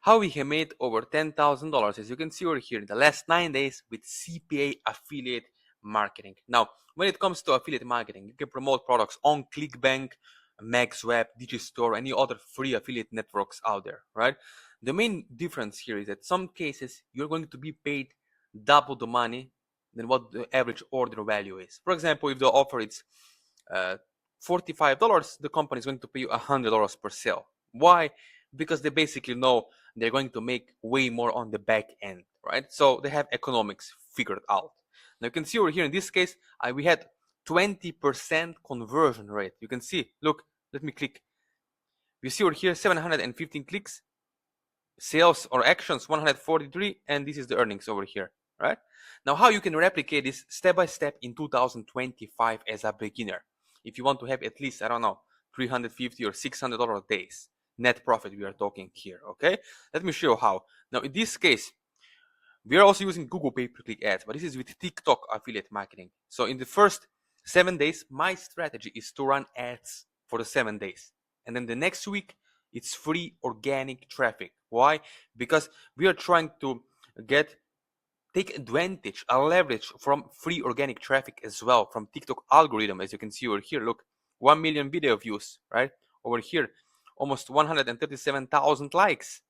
how we have made over $10,000, as you can see over here, in the last 9 days with CPA affiliate marketing. Now, when it comes to affiliate marketing, you can promote products on ClickBank, MaxWeb, Digistore, any other free affiliate networks out there, right? The main difference here is that some cases you're going to be paid double the money than what the average order value is. For example, if the offer is $45, the company is going to pay you $100 per sale. Why? Because they basically know they're going to make way more on the back end, right? So they have economics figured out. Now you can see over here in this case, we had 20% conversion rate. You can see, look, let me click. You see over here 715 clicks, sales or actions 143, and this is the earnings over here, right? Now how you can replicate this step by step in 2025 as a beginner, if you want to have at least, I don't know, 350 or $600 days net profit we are talking here, okay? Let me show you how. Now in this case, we are also using Google pay-per-click ads, but this is with TikTok affiliate marketing. So in the first 7 days, my strategy is to run ads for the 7 days. And then the next week, it's free organic traffic. Why? Because we are trying to take advantage, a leverage from free organic traffic as well, from TikTok algorithm, as you can see over here. Look, 1 million video views, right? Over here, almost 137,000 likes.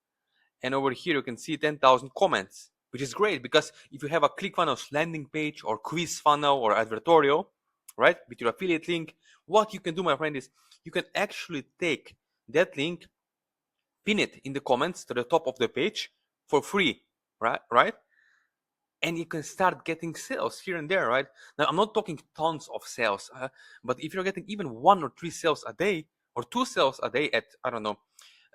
And over here, you can see 10,000 comments, which is great because if you have a ClickFunnels landing page or quiz funnel or advertorial, right, with your affiliate link, what you can do, my friend, is you can actually take that link, pin it in the comments to the top of the page for free, right? And you can start getting sales here and there, right? Now, I'm not talking tons of sales, but if you're getting even 1 or 3 sales a day or 2 sales a day at, I don't know,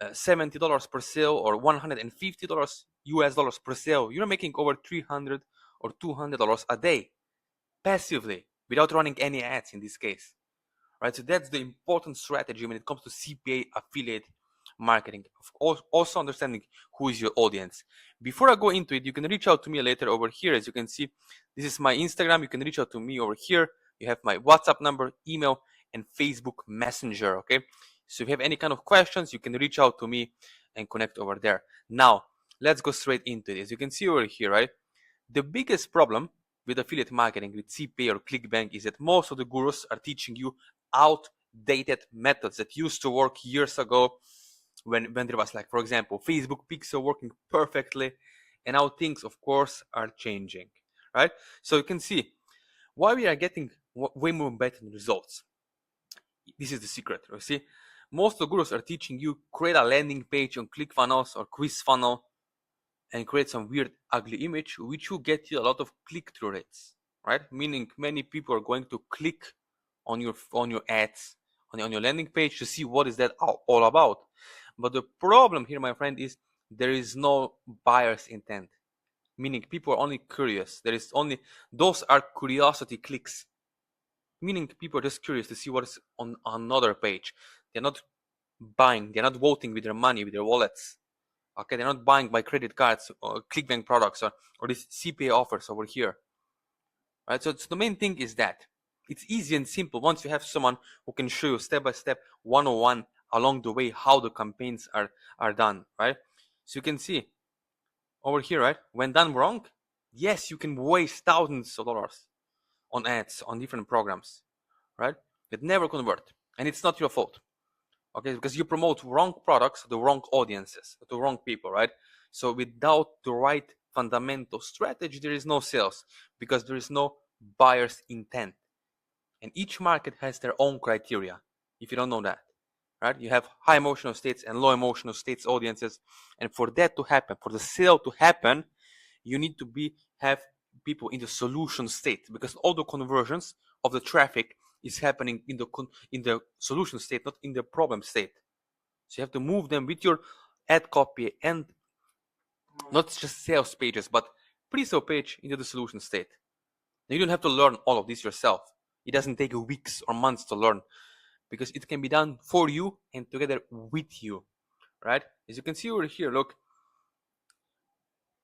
$70 per sale or $150 US dollars per sale, you're making over $300 or $200 a day passively without running any ads in this case, right? So that's the important strategy when it comes to CPA affiliate marketing. Also understanding who is your audience. Before I go into it, you can reach out to me later over here. As you can see, this is my Instagram. You can reach out to me over here. You have my WhatsApp number, email, and Facebook Messenger, okay? So if you have any kind of questions, you can reach out to me and connect over there. Now, let's go straight into it. As you can see over here, right? The biggest problem with affiliate marketing, with CPA or ClickBank, is that most of the gurus are teaching you outdated methods that used to work years ago when there was, like, for example, Facebook pixel working perfectly, and now things, of course, are changing, right? So you can see why we are getting way more better results. This is the secret. You see, most of the gurus are teaching you create a landing page on ClickFunnels or QuizFunnel and create some weird ugly image, which will get you a lot of click-through rates, right? Meaning many people are going to click on your ads on your landing page to see what is that all about. But the problem here, my friend, is there is no buyer's intent. Meaning people are only curious. Those are curiosity clicks. Meaning people are just curious to see what is on another page. They're not buying. They're not voting with their money, with their wallets. Okay, they're not buying by credit cards or ClickBank products or these CPA offers over here. Right? So the main thing is that it's easy and simple once you have someone who can show you step by step, 101 along the way how the campaigns are done, right? So you can see over here, right? When done wrong, yes, you can waste thousands of dollars on ads on different programs, right? That never convert, and it's not your fault, okay? Because you promote wrong products to the wrong audiences, to the wrong people, right? So without the right fundamental strategy, there is no sales because there is no buyer's intent, and each market has their own criteria. If you don't know that, right? You have high emotional states and low emotional states audiences, and for that to happen, for the sale to happen, you need to have people in the solution state, because all the conversions of the traffic is happening in the solution state, not in the problem state. So you have to move them with your ad copy and not just sales pages, but pre-sale page into the solution state. Now, you don't have to learn all of this yourself. It doesn't take weeks or months to learn, because it can be done for you and together with you, right? As you can see over here, look,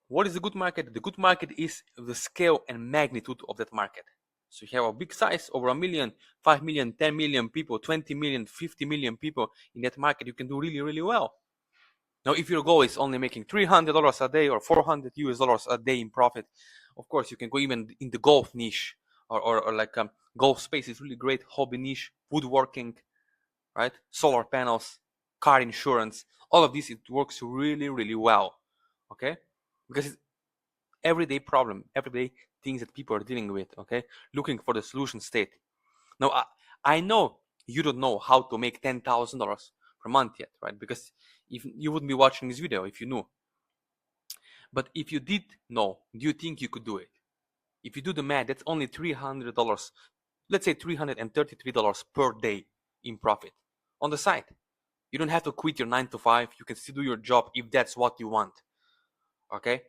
what is the good market? The good market is the scale and magnitude of that market. So you have a big size, over 1 million, 5 million, 10 million people, 20 million, 50 million people in that market. You can do really, really well. Now, if your goal is only making $300 a day or $400 a day in profit, of course, you can go even in the golf niche or like golf space is really great hobby niche, woodworking, right? Solar panels, car insurance, all of this, it works really, really well, okay? Because it's everyday problem, everyday things that people are dealing with, okay? Looking for the solution state. Now, I know you don't know how to make $10,000 per month yet, right? Because if you wouldn't be watching this video if you knew. But if you did know, do you think you could do it? If you do the math, that's only $300, let's say $333 per day in profit on the side. You don't have to quit your 9 to 5. You can still do your job if that's what you want. Okay?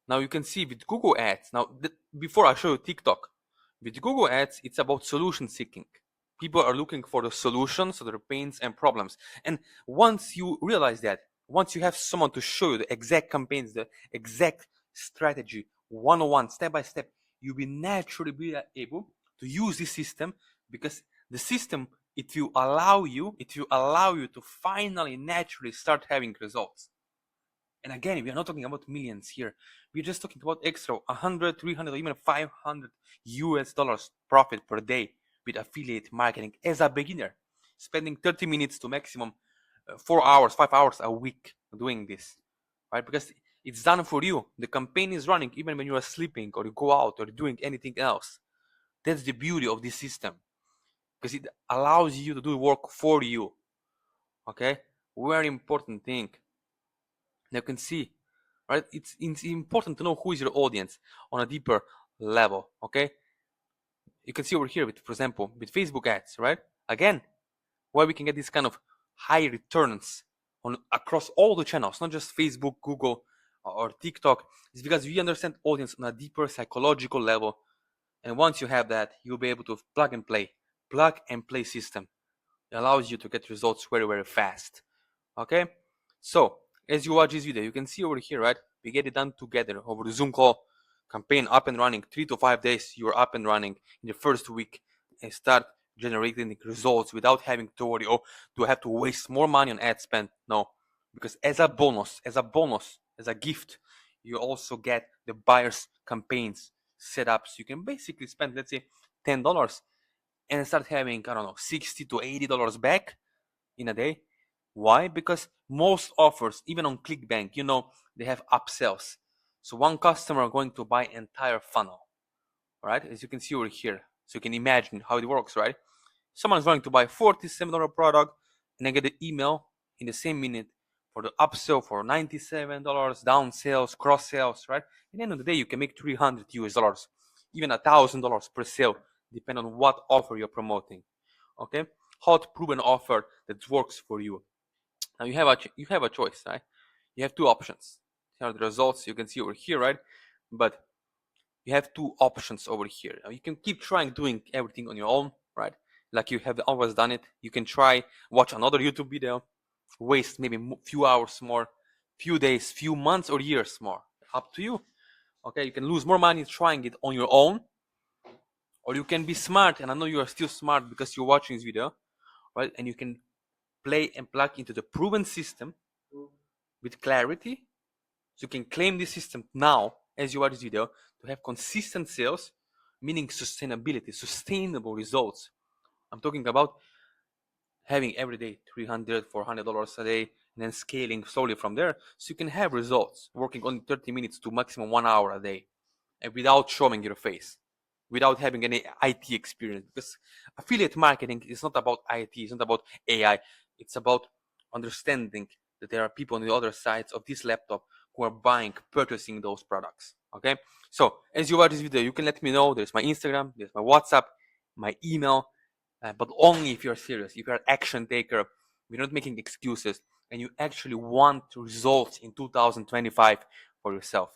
Now you can see with Google Ads. Now, before I show you TikTok, with Google Ads, it's about solution seeking. People are looking for the solutions to their pains and problems. And once you realize that, once you have someone to show you the exact campaigns, the exact strategy, one-on-one, step by step, you'll be naturally be able to use this system, because the system, it will allow you to finally naturally start having results. And again, we are not talking about millions here. We're just talking about extra 100, 300, or even 500 US dollars profit per day with affiliate marketing as a beginner, spending 30 minutes to maximum 4 hours, 5 hours a week doing this, right? Because it's done for you. The campaign is running even when you are sleeping or you go out or doing anything else. That's the beauty of this system, because it allows you to do work for you. Okay, very important thing. Now you can see, right? It's important to know who is your audience on a deeper level. Okay, you can see over here with, for example, with Facebook ads, right? Again, why we can get these kind of high returns on across all the channels, not just Facebook, Google, or TikTok, is because we understand audience on a deeper psychological level. And once you have that, you'll be able to plug and play system. It allows you to get results very, very fast. Okay, so as you watch this video, you can see over here, right? We get it done together over the Zoom call. Campaign up and running, 3 to 5 days. You're up and running in the first week and start generating results without having to worry, oh, do I have to waste more money on ad spend? No, because as a bonus, as a gift, you also get the buyers campaigns set up. So you can basically spend, let's say, $10 and start having, I don't know, $60 to $80 back in a day. Why? Because most offers, even on ClickBank, they have upsells. So one customer going to buy entire funnel, right? As you can see over here. So you can imagine how it works, right? Someone's going to buy $47 product and then get the email in the same minute for the upsell for $97, down sales, cross sales, right? At the end of the day, you can make 300 US dollars, even $1,000 per sale, depending on what offer you're promoting. Okay? Hot proven offer that works for you. Now you have a choice, right? You have two options. Here are the results you can see over here, right? But you have two options over here. Now you can keep trying doing everything on your own, right? Like you have always done it. You can try watch another YouTube video, waste maybe few hours more, few days, few months or years more. Up to you. Okay, you can lose more money trying it on your own, or you can be smart. And I know you are still smart because you're watching this video, right? And you can play and plug into the proven system with clarity. So you can claim this system now as you watch this video to have consistent sales, meaning sustainability, sustainable results. I'm talking about having every day $300, $400 a day, and then scaling slowly from there, so you can have results working only 30 minutes to maximum 1 hour a day, and without showing your face, without having any IT experience. Because affiliate marketing is not about IT, it's not about AI, it's about understanding that there are people on the other sides of this laptop who are purchasing those products. Okay, so as you watch this video, you can let me know. There's my Instagram, there's my WhatsApp, my email, but only if you're serious, if you're an action taker, you're not making excuses, and you actually want results in 2025 for yourself.